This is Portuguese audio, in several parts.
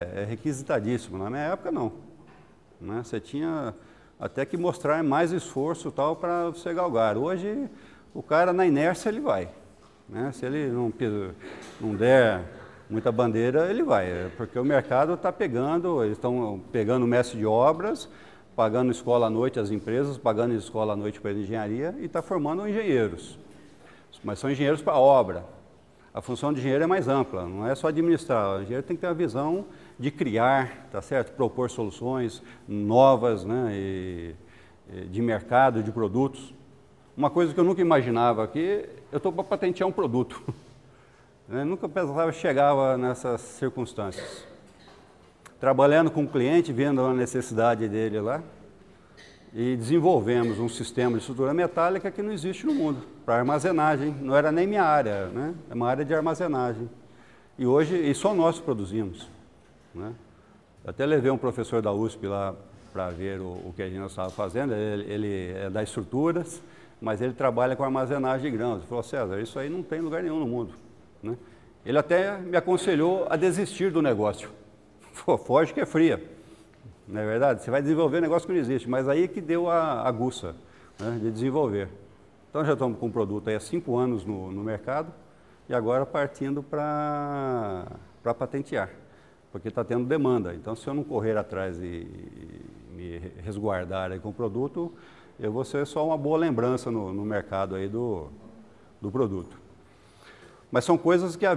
é requisitadíssimo. Na minha época, não. Né? Você tinha até que mostrar mais esforço tal para você galgar. Hoje, o cara na inércia ele vai. Né? Se ele não der muita bandeira, ele vai. Porque o mercado está pegando, eles estão pegando mestre de obras, pagando escola à noite às empresas, pagando escola à noite para a engenharia e está formando engenheiros. Mas são engenheiros para obra. A função do engenheiro é mais ampla, não é só administrar. O engenheiro tem que ter a visão de criar, tá certo? Propor soluções novas, né? De mercado, de produtos. Uma coisa que eu nunca imaginava aqui, eu estou para patentear um produto. Eu nunca pensava que chegava nessas circunstâncias. Trabalhando com o cliente, vendo a necessidade dele lá, e desenvolvemos um sistema de estrutura metálica que não existe no mundo, para armazenagem. Não era nem minha área, né? É uma área de armazenagem. E hoje, só nós produzimos. Né? Eu até levei um professor da USP lá para ver o que a gente estava fazendo. Ele é das estruturas, mas ele trabalha com armazenagem de grãos. Ele falou: César, isso aí não tem lugar nenhum no mundo. Né? Ele até me aconselhou a desistir do negócio. Foge que é fria. Não é verdade? Você vai desenvolver um negócio que não existe, mas aí que deu a aguça, né, de desenvolver. Então já estamos com um produto aí há 5 anos no mercado e agora partindo para patentear, porque está tendo demanda. Então se eu não correr atrás e me resguardar aí com o produto, eu vou ser só uma boa lembrança no mercado aí do produto. Mas são coisas que a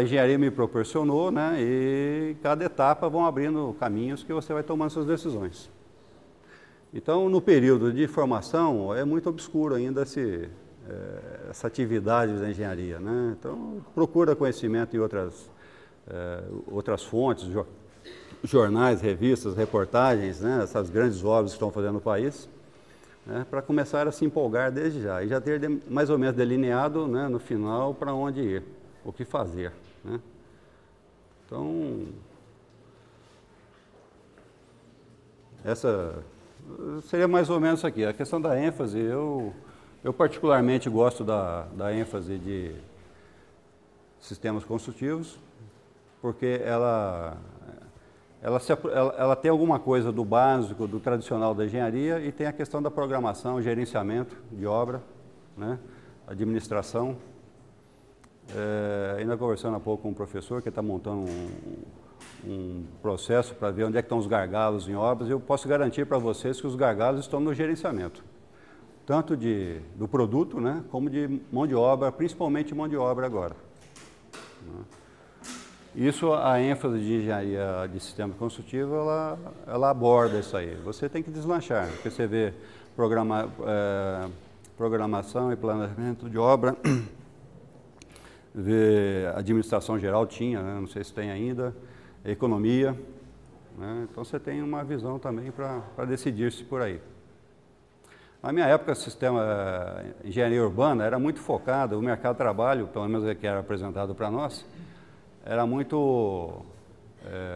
engenharia me proporcionou, né? E cada etapa vão abrindo caminhos que você vai tomando suas decisões. Então, no período de formação, é muito obscuro ainda essa atividade da engenharia, né? Então, procura conhecimento em outras fontes, jornais, revistas, reportagens, né? Essas grandes obras que estão fazendo no país. Né, para começar a se empolgar desde já, e já ter mais ou menos delineado, né, no final para onde ir, o que fazer. Né. Então, essa seria mais ou menos isso aqui. A questão da ênfase, eu particularmente gosto da ênfase de sistemas construtivos, porque ela tem alguma coisa do básico, do tradicional da engenharia e tem a questão da programação, gerenciamento de obra, né? Administração. Ainda conversando há pouco com um professor que está montando um processo para ver onde é que estão os gargalos em obras. Eu posso garantir para vocês que os gargalos estão no gerenciamento, tanto do produto, né, como de mão de obra, principalmente mão de obra agora. Né? Isso, a ênfase de engenharia de sistema construtivo, ela aborda isso aí. Você tem que deslanchar, porque você vê programação e planejamento de obra, vê administração geral tinha, né? Não sei se tem ainda, economia, né? Então você tem uma visão também para decidir-se por aí. Na minha época, o sistema engenharia urbana era muito focado, o mercado de trabalho, pelo menos é que era apresentado para nós, era muito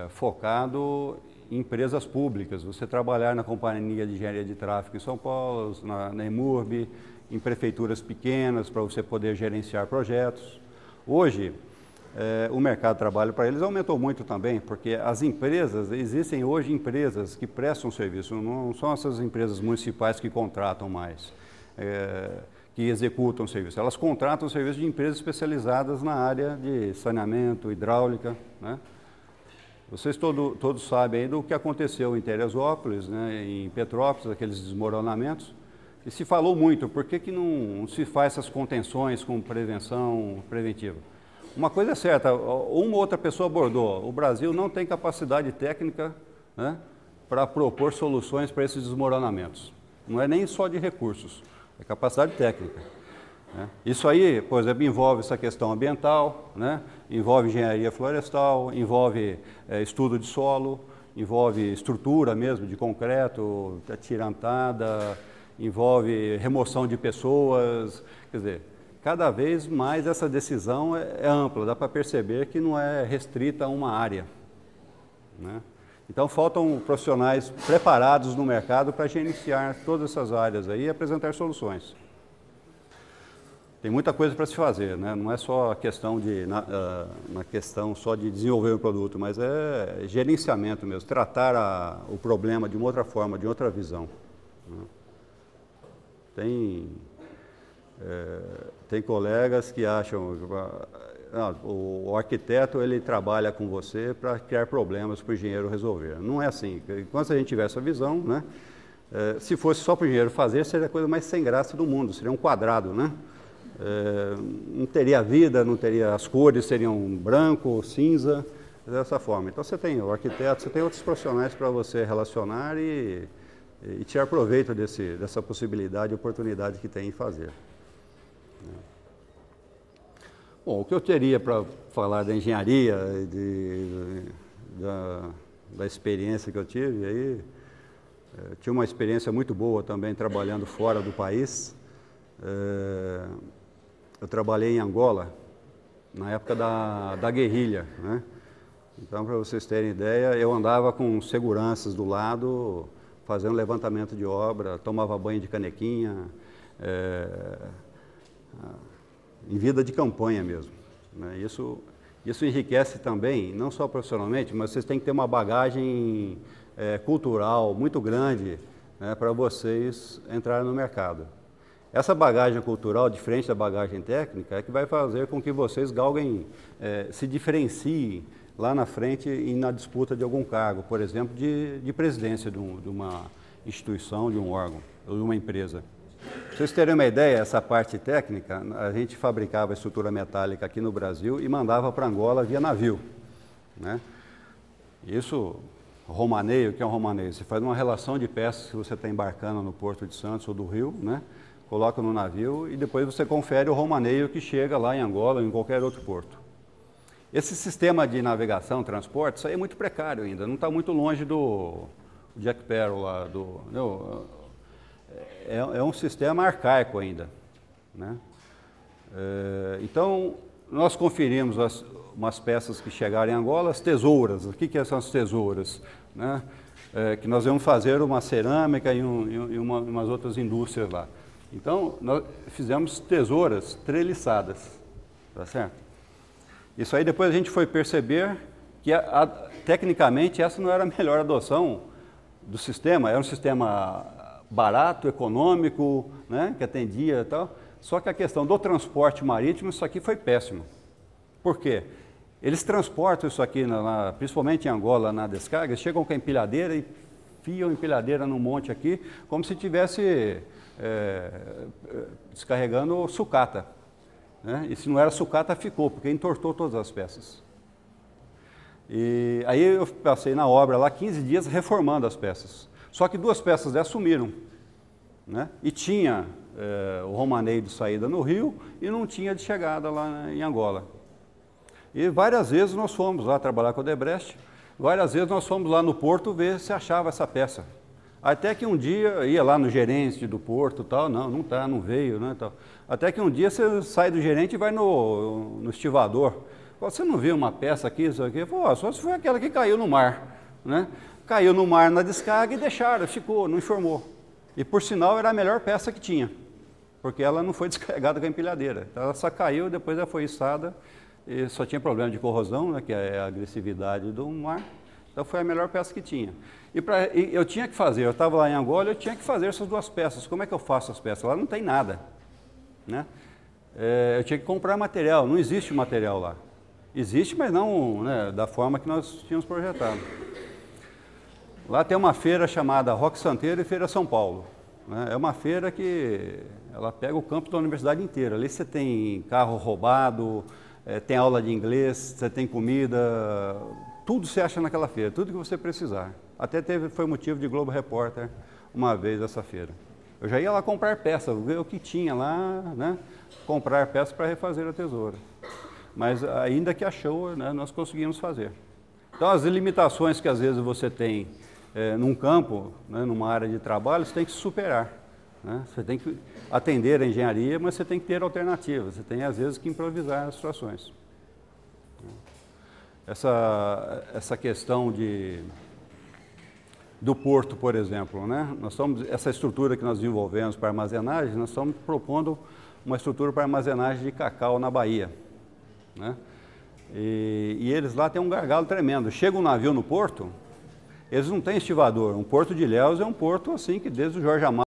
focado em empresas públicas. Você trabalhar na Companhia de Engenharia de Tráfego em São Paulo, na EMURB, em prefeituras pequenas, para você poder gerenciar projetos. Hoje, o mercado de trabalho para eles aumentou muito também, porque as empresas, existem hoje empresas que prestam serviço, não são essas empresas municipais que contratam mais, que executam serviço. Elas contratam serviço de empresas especializadas na área de saneamento, hidráulica. Né? Vocês todos sabem aí do que aconteceu em Teresópolis, né, em Petrópolis, aqueles desmoronamentos. E se falou muito, por que não se faz essas contenções com prevenção preventiva? Uma coisa é certa, uma ou outra pessoa abordou, o Brasil não tem capacidade técnica, né, para propor soluções para esses desmoronamentos. Não é nem só de recursos. É capacidade técnica. Né? Isso aí, por exemplo, envolve essa questão ambiental, né? Envolve engenharia florestal, envolve estudo de solo, envolve estrutura mesmo de concreto, atirantada, envolve remoção de pessoas. Quer dizer, cada vez mais essa decisão é ampla, dá para perceber que não é restrita a uma área. Né? Então faltam profissionais preparados no mercado para gerenciar todas essas áreas aí e apresentar soluções. tem muita coisa para se fazer, né? Não é só a questão na questão só de desenvolver o produto, mas é gerenciamento mesmo, tratar o problema de uma outra forma, de outra visão, né? Tem colegas que acham o arquiteto ele trabalha com você para criar problemas para o engenheiro resolver. Não é assim. Enquanto a gente tiver essa visão, né? Se fosse só para o engenheiro fazer, seria a coisa mais sem graça do mundo, seria um quadrado, né? Não teria vida, não teria, as cores seriam branco, cinza, dessa forma. Então você tem o arquiteto, você tem outros profissionais para você relacionar e tirar proveito dessa possibilidade e oportunidade que tem em fazer. Bom, o que eu teria para falar da engenharia, da experiência que eu tive, aí, tive uma experiência muito boa também trabalhando fora do país. Eu trabalhei em Angola, na época da guerrilha, né? Então, para vocês terem ideia, eu andava com seguranças do lado, fazendo levantamento de obra, tomava banho de canequinha, em vida de campanha mesmo, né? Isso enriquece também, não só profissionalmente, mas vocês têm que ter uma bagagem cultural muito grande, né, para vocês entrarem no mercado. Essa bagagem cultural, diferente da bagagem técnica, é que vai fazer com que vocês galguem, se diferenciem lá na frente e na disputa de algum cargo, por exemplo, de presidência de uma instituição, de um órgão ou de uma empresa. Para vocês terem uma ideia, essa parte técnica, a gente fabricava estrutura metálica aqui no Brasil e mandava para Angola via navio, né? Isso, romaneio, o que é um romaneio? Você faz uma relação de peças que você está embarcando no Porto de Santos ou do Rio, né? Coloca no navio e depois você confere o romaneio que chega lá em Angola ou em qualquer outro porto. Esse sistema de navegação, transporte, isso aí é muito precário ainda, não está muito longe do Jack Sparrow lá, é um sistema arcaico ainda, né? Então, nós conferimos umas peças que chegaram em Angola, as tesouras. O que são as tesouras, né? Que nós vamos fazer uma cerâmica e umas outras indústrias lá. Então, nós fizemos tesouras treliçadas, tá certo? Isso aí depois a gente foi perceber que, tecnicamente, essa não era a melhor adoção do sistema. Era um sistema barato, econômico, né, que atendia e tal. Só que a questão do transporte marítimo, isso aqui foi péssimo. Por quê? Eles transportam isso aqui, principalmente em Angola, na descarga, eles chegam com a empilhadeira e enfiam a empilhadeira no monte aqui, como se estivesse descarregando sucata, né? E se não era sucata, ficou, porque entortou todas as peças. E aí eu passei na obra lá 15 dias reformando as peças. Só que 2 peças dessas sumiram, né? E tinha o romaneio de saída no Rio e não tinha de chegada lá em Angola. E várias vezes nós fomos lá trabalhar com a Odebrecht, várias vezes nós fomos lá no porto ver se achava essa peça. Até que um dia, ia lá no gerente do porto e tal, não tá, não veio, né, tal. Até que um dia você sai do gerente e vai no estivador. Você não viu uma peça aqui, isso aqui? Pô, só se foi aquela que caiu no mar, né? Caiu no mar na descarga e deixaram, ficou, não informou. E por sinal era a melhor peça que tinha, porque ela não foi descarregada com a empilhadeira. Então ela só caiu, depois ela foi içada, e só tinha problema de corrosão, né, que é a agressividade do mar. Então foi a melhor peça que tinha. E eu tinha que fazer, eu estava lá em Angola, eu tinha que fazer essas 2 peças. Como é que eu faço as peças? Lá não tem nada, né? Eu tinha que comprar material, não existe material lá. Existe, mas não, né, da forma que nós tínhamos projetado. Lá tem uma feira chamada Roque Santeiro e Feira São Paulo, né? É uma feira que ela pega o campo da universidade inteira. Ali você tem carro roubado, tem aula de inglês, você tem comida, tudo você acha naquela feira, tudo que você precisar. Até foi motivo de Globo Repórter uma vez essa feira. Eu já ia lá comprar peças, ver o que tinha lá, né? Comprar peças para refazer a tesoura. Mas ainda que achou, né, nós conseguimos fazer. Então as limitações que às vezes você tem num campo, né, numa área de trabalho, você tem que superar, né? Você tem que atender a engenharia, mas você tem que ter alternativas, você tem às vezes que improvisar as situações. Essa questão do porto, por exemplo, né? Essa estrutura que nós desenvolvemos para armazenagem, nós estamos propondo uma estrutura para armazenagem de cacau na Bahia, né? E eles lá têm um gargalo tremendo. Chega um navio no porto, eles não têm estivador. Um porto de Ilhéus é um porto assim que desde o Jorge Amado